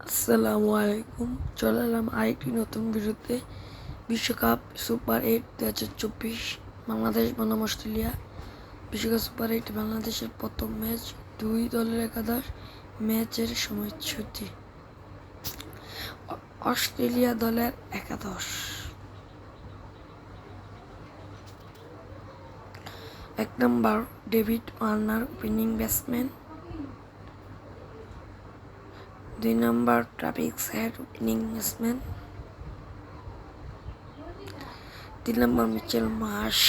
আসসালামু আলাইকুম। চলে এলাম আরেকটি নতুন ভিডিওতে। বিশ্বকাপ সুপার 8 2024 বাংলাদেশ বনাম অস্ট্রেলিয়া। বিশ্বকাপ সুপার 8 বাংলাদেশের প্রথম ম্যাচ, দুই দলের একাদশ। ম্যাচের সময়সূচি: অস্ট্রেলিয়া দলের একাদশ: 1 নম্বর ডেভিড ওয়ার্নার, ওপেনিং ব্যাটসম্যান। 2 নম্বর ট্রাভিস হেড, ওপেনিং ব্যাটসম্যান। 3 নম্বর মিচেল মার্শ।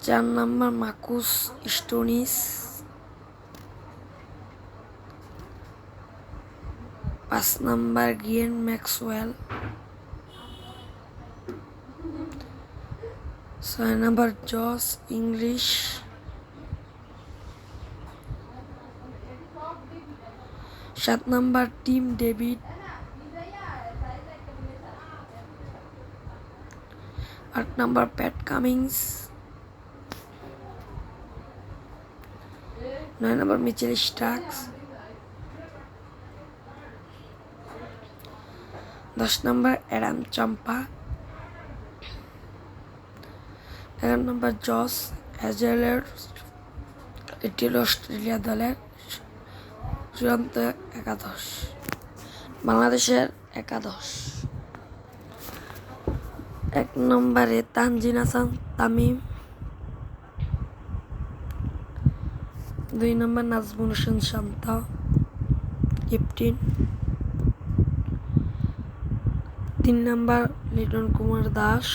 4 নম্বর মার্কুস স্টোনিস। 5 নম্বর গ্লেন ম্যাক্সওয়েল। 6 নম্বর জশ ইংলিশ। 7 নম্বর টিম ডেভিড। 8 নম্বর প্যাট কামিন্স। 9 নম্বর মিচেল স্টার্কস। 10 নম্বর অ্যাডাম চাম্পা। 11 নম্বর জস হ্যাজেলউড। এটি হল অস্ট্রেলিয়া দলের চূড়ান্ত একাদশ। বাংলাদেশের একাদশ: 1 নম্বরে Tanzid Hasan Tamim. 2 number Najmul Hossain Shanto, captain. 3 number Liton Kumar Das.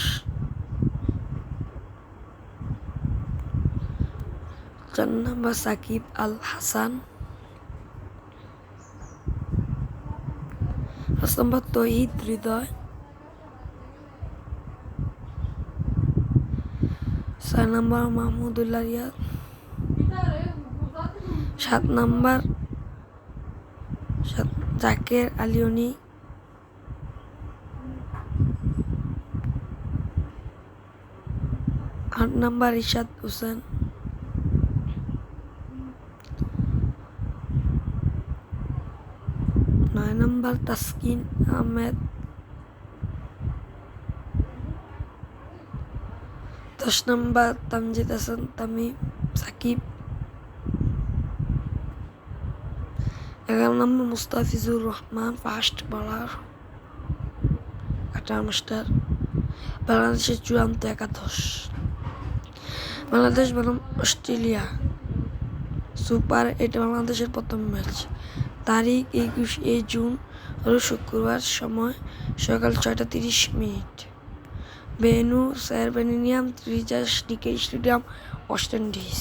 4 number Shakib Al Hasan. 5 number Towhid Hridoy. 6 number Mahmudullah Riyad. 7 number Jaker Ali Oni. 8 number Rishad Hossain. 9 number Taskin Ahmed. 10 number Tanzid Hasan Tamim Sakib. 11 number Mustafizur Rahman, fast bowler, cutter master. বাংলাদেশের চূড়ান্ত একাদশ: বাংলাদেশ বনাম অস্ট্রেলিয়া সুপার 8 বাংলাদেশের প্রথম ম্যাচ। তারিখ 21 জুন, শুক্রবার। সময় সকাল 6:30। Venue Sir Vivian Richards cricket stadium, West Indies.